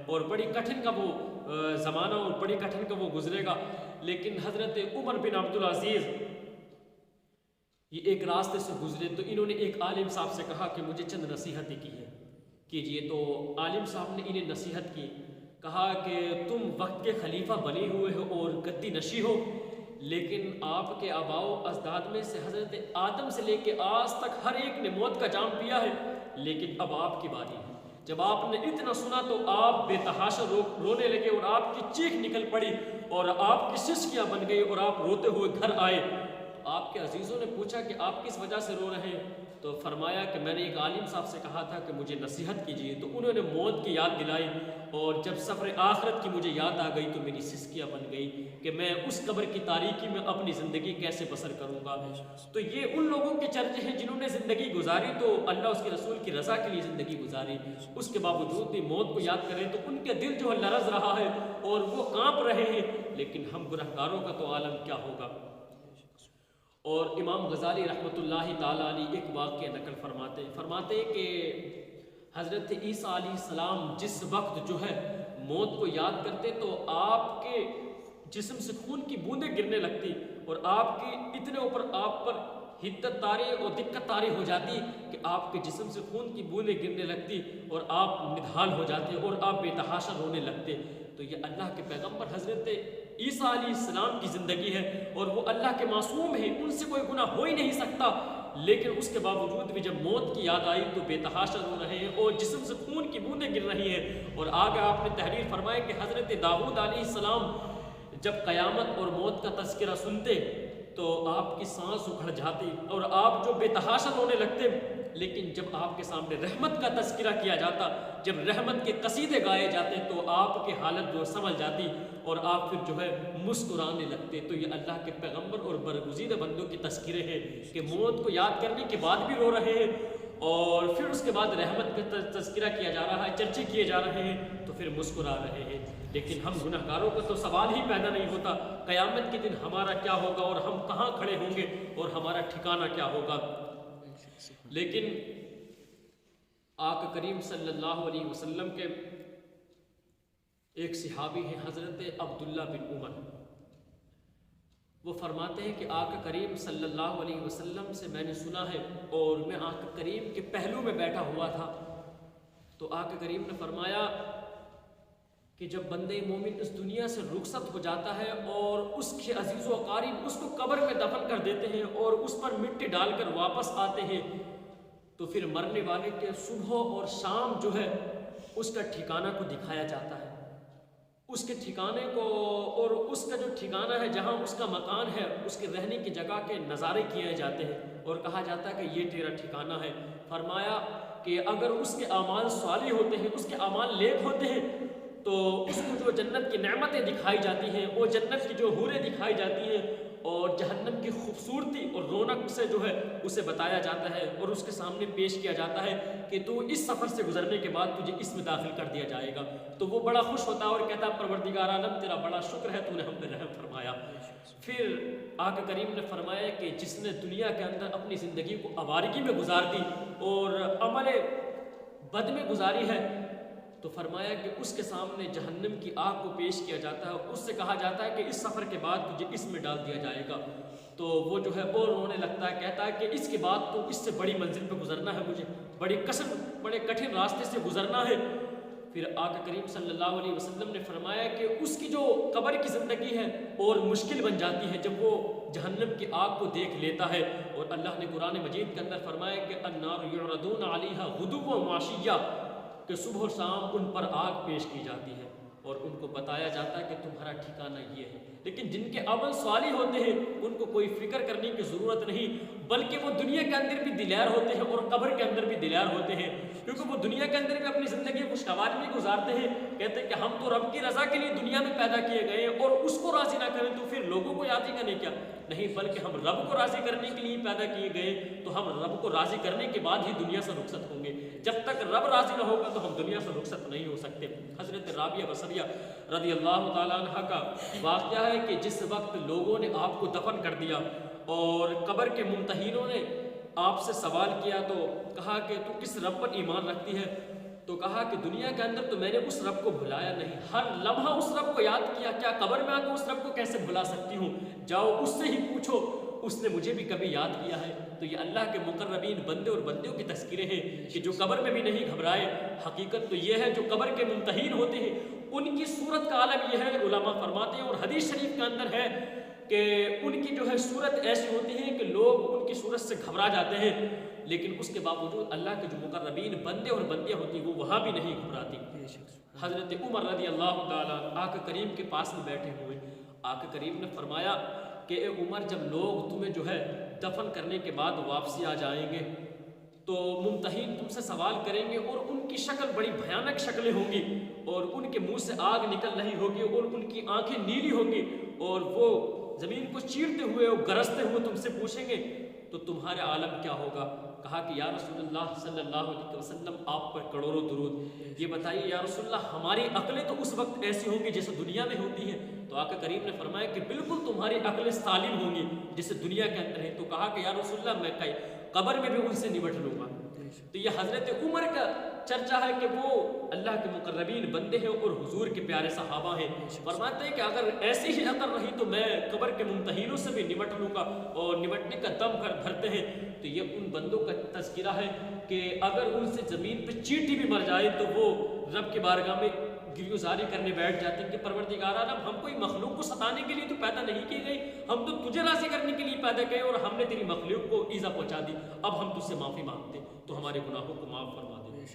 اور بڑی کٹھن کا وہ زمانہ اور بڑی کٹھن کا وہ گزرے گا. لیکن حضرت عمر بن عبدالعزیز یہ ایک راستے سے گزرے تو انہوں نے ایک عالم صاحب سے کہا کہ مجھے چند نصیحتیں کی ہیں کیجئے. تو عالم صاحب نے انہیں نصیحت کی, کہا کہ تم وقت کے خلیفہ بنے ہوئے ہو اور گدی نشی ہو, لیکن آپ کے آباء و اجداد میں سے حضرت آدم سے لے کے آج تک ہر ایک نے موت کا جام پیا ہے, لیکن اب آپ کی باری ہے. جب آپ نے اتنا سنا تو آپ بے تحاشا رونے لگے اور آپ کی چیخ نکل پڑی اور آپ کی سسکیاں بن گئی اور آپ روتے ہوئے گھر آئے. آپ کے عزیزوں نے پوچھا کہ آپ کس وجہ سے رو رہے ہیں, تو فرمایا کہ میں نے ایک عالم صاحب سے کہا تھا کہ مجھے نصیحت کیجیے, تو انہوں نے موت کی یاد دلائی, اور جب سفر آخرت کی مجھے یاد آ گئی تو میری سسکیاں بن گئی کہ میں اس قبر کی تاریکی میں اپنی زندگی کیسے بسر کروں گا. تو یہ ان لوگوں کے چرچے ہیں جنہوں نے زندگی گزاری تو اللہ اس کے رسول کی رضا کے لیے زندگی گزاری, اس کے باوجود بھی موت کو یاد کریں تو ان کے دل جو ہے لرز رہا ہے اور وہ کانپ رہے ہیں. لیکن ہم گنہگاروں کا تو عالم کیا ہوگا. اور امام غزالی رحمۃ اللہ تعالیٰ علیہ ایک واقعہ نقل فرماتے کہ حضرت عیسیٰ علیہ السلام جس وقت جو ہے موت کو یاد کرتے تو آپ کے جسم سے خون کی بوندیں گرنے لگتی اور آپ کی اتنے اوپر آپ پر حدت طاری اور دقت طاری ہو جاتی کہ آپ کے جسم سے خون کی بوندیں گرنے لگتی اور آپ نڈھال ہو جاتے اور آپ بے تحاشا رونے لگتے. تو یہ اللہ کے پیغمبر حضرت عیسیٰ علیہ السلام کی زندگی ہے اور وہ اللہ کے معصوم ہیں, ان سے کوئی گناہ ہو ہی نہیں سکتا, لیکن اس کے باوجود بھی جب موت کی یاد آئی تو بے تحاشا رو رہے ہیں اور جسم سے خون کی بوندیں گر رہی ہیں. اور آگے آپ نے تحریر فرمایا کہ حضرت داؤد علیہ السلام جب قیامت اور موت کا تذکرہ سنتے تو آپ کی سانس اکھڑ جاتی اور آپ جو بے تحاشا رونے لگتے. لیکن جب آپ کے سامنے رحمت کا تذکرہ کیا جاتا, جب رحمت کے قصیدے گائے جاتے تو آپ کی حالت جو سنبھل جاتی اور آپ پھر جو ہے مسکرانے لگتے. تو یہ اللہ کے پیغمبر اور برگزیدہ بندوں کے تذکرے ہیں کہ موت کو یاد کرنے کے بعد بھی رو رہے ہیں اور پھر اس کے بعد رحمت کا تذکرہ کیا جا رہا ہے, چرچے کیے جا رہے ہیں تو پھر مسکرا رہے ہیں. لیکن ہم گنہگاروں کا تو سوال ہی پیدا نہیں ہوتا قیامت کے دن ہمارا کیا ہوگا اور ہم کہاں کھڑے ہوں گے اور ہمارا ٹھکانہ کیا ہوگا. لیکن آقا کریم صلی اللہ علیہ وسلم کے ایک صحابی ہیں حضرت عبداللہ بن عمر, وہ فرماتے ہیں کہ آقا کریم صلی اللہ علیہ وسلم سے میں نے سنا ہے اور میں آقا کریم کے پہلو میں بیٹھا ہوا تھا, تو آقا کریم نے فرمایا کہ جب بندے مومن اس دنیا سے رخصت ہو جاتا ہے اور اس کے عزیز و اقارب اس کو قبر میں دفن کر دیتے ہیں اور اس پر مٹی ڈال کر واپس آتے ہیں, تو پھر مرنے والے کے صبح اور شام جو ہے اس کا ٹھکانہ کو دکھایا جاتا ہے, اس کے ٹھکانے کو اور اس کا جو ٹھکانہ ہے جہاں اس کا مکان ہے اس کے رہنے کی جگہ کے نظارے کیے جاتے ہیں اور کہا جاتا ہے کہ یہ تیرا ٹھکانہ ہے. فرمایا کہ اگر اس کے اعمال صالح ہوتے ہیں, اس کے اعمال نیک ہوتے ہیں تو اس کو جو جنت کی نعمتیں دکھائی جاتی ہیں, وہ جنت کی جو حوریں دکھائی جاتی ہیں اور جہنم کی خوبصورتی اور رونق سے جو ہے اسے بتایا جاتا ہے اور اس کے سامنے پیش کیا جاتا ہے کہ تو اس سفر سے گزرنے کے بعد تجھے اس میں داخل کر دیا جائے گا. تو وہ بڑا خوش ہوتا ہے اور کہتا ہے پروردگار عالم تیرا بڑا شکر ہے, تو نے ہم پہ رحم فرمایا. پھر آقا کریم نے فرمایا کہ جس نے دنیا کے اندر اپنی زندگی کو آوارگی میں گزار دی اور عمل بد میں گزاری ہے, تو فرمایا کہ اس کے سامنے جہنم کی آگ کو پیش کیا جاتا ہے, اس سے کہا جاتا ہے کہ اس سفر کے بعد تجھے اس میں ڈال دیا جائے گا. تو وہ جو ہے اور رونے لگتا ہے, کہتا ہے کہ اس کے بعد تو اس سے بڑی منزل پہ گزرنا ہے, مجھے بڑے کٹھن راستے سے گزرنا ہے. پھر آقا کریم صلی اللہ علیہ وسلم نے فرمایا کہ اس کی جو قبر کی زندگی ہے اور مشکل بن جاتی ہے جب وہ جہنم کی آگ کو دیکھ لیتا ہے. اور اللہ نے قرآن مجید کے اندر فرمایا کہ النار یعرضون علیہا غدوا وعشیا, کہ صبح اور شام ان پر آگ پیش کی جاتی ہے اور ان کو بتایا جاتا ہے کہ تمہارا ٹھکانہ یہ ہے. لیکن جن کے عمل صالح ہوتے ہیں ان کو کوئی فکر کرنے کی ضرورت نہیں, بلکہ وہ دنیا کے اندر بھی دلیر ہوتے ہیں اور قبر کے اندر بھی دلیر ہوتے ہیں, کیونکہ وہ دنیا کے اندر بھی اپنی زندگی خوشگوار میں گزارتے ہیں. کہتے ہیں کہ ہم تو رب کی رضا کے لیے دنیا میں پیدا کیے گئے ہیں اور اس کو راضی نہ کریں تو پھر لوگوں کو راضی کرنے کیا نہیں, بلکہ ہم رب کو راضی کرنے کے لیے پیدا کیے گئے, تو ہم رب کو راضی کرنے کے بعد ہی دنیا سے رخصت ہوں گے. جب تک رب راضی نہ ہوگا تو ہم دنیا سے رخصت نہیں ہو سکتے. حضرت رابعہ بصریہ رضی اللہ تعالیٰ عنہ کا واقعہ ہے کہ جس وقت لوگوں نے آپ کو دفن کر دیا اور قبر کے ممتحنوں نے آپ سے سوال کیا تو کہا کہ تو کس رب پر ایمان رکھتی ہے, تو کہا کہ دنیا کے اندر تو میں نے اس رب کو بھلایا نہیں، ہر لمحہ اس رب کو یاد کیا، کیا قبر میں آ کے اس رب کو کیسے بھلا سکتی ہوں؟ جاؤ اس سے ہی پوچھو، اس نے مجھے بھی کبھی یاد کیا ہے۔ تو یہ اللہ کے مقربین بندے اور بندیوں کی تذکرے ہیں کہ جو قبر میں بھی نہیں گھبرائے۔ حقیقت تو یہ ہے جو قبر کے ممتحن ہوتے ہیں ان کی صورت کا عالم یہ ہے، علماء فرماتے ہیں اور حدیث شریف کے اندر ہے کہ ان کی جو ہے صورت ایسی ہوتی ہے کہ لوگ ان کی صورت سے گھبرا جاتے ہیں، لیکن اس کے باوجود اللہ کے جو مقربین بندے اور بندیاں ہوتی ہیں وہ وہاں بھی نہیں گھبراتی۔ حضرت عمر رضی اللہ تعالیٰ آقا کریم کے پاس میں بیٹھے ہوئے، آقا کریم نے فرمایا کہ اے عمر، جب لوگ تمہیں جو ہے دفن کرنے کے بعد واپسی آ جائیں گے تو ممتحن تم سے سوال کریں گے اور ان کی شکل بڑی بھیانک شکلیں ہوں گی اور ان کے منہ سے آگ نکل رہی ہوگی اور ان کی آنکھیں نیلی ہوں گی اور وہ زمین کو چیرتے ہوئے اور گرجتے ہوئے تم سے پوچھیں گے تو تمہارا عالم کیا ہوگا؟ کہا کہ یا رسول اللہ صلی اللہ علیہ وسلم آپ پر کروڑوں درود، یہ بتائیے یا رسول اللہ ہماری عقلیں تو اس وقت ایسی ہوں گی جیسے دنیا میں ہوتی ہیں؟ تو آقا کریم نے فرمایا کہ بالکل تمہاری عقلیں سالم ہوں گی جیسے دنیا کے اندر ہے۔ تو کہا کہ یا رسول اللہ میں قبر میں بھی ان سے نمٹ لوں گا۔ تو یہ حضرت عمر کا چرچا ہے کہ وہ اللہ کے مقربین بندے ہیں اور حضور کے پیارے صحابہ ہیں۔ فرماتے ہیں کہ اگر ایسی ہی عقل رہی تو میں قبر کے ممتحنوں سے بھی نمٹ لوں گا، اور نمٹنے کا دم بھرتے ہیں۔ تو یہ ان بندوں کا تذکرہ ہے کہ اگر ان سے زمین پہ چیٹی بھی مر جائے تو وہ رب کی بارگاہ میں گریزاری کرنے بیٹھ جاتے ہیں کہ پروردگار عالم، ہم کوئی مخلوق کو ستانے کے لیے تو پیدا نہیں کی گئی، ہم تو تجھے راضی کرنے کے لیے پیدا گئے اور ہم نے تیری مخلوق کو ایذا پہنچا دی، اب ہم تجھ سے معافی مانگتے تو ہمارے گناہوں کو معاف فرما دے۔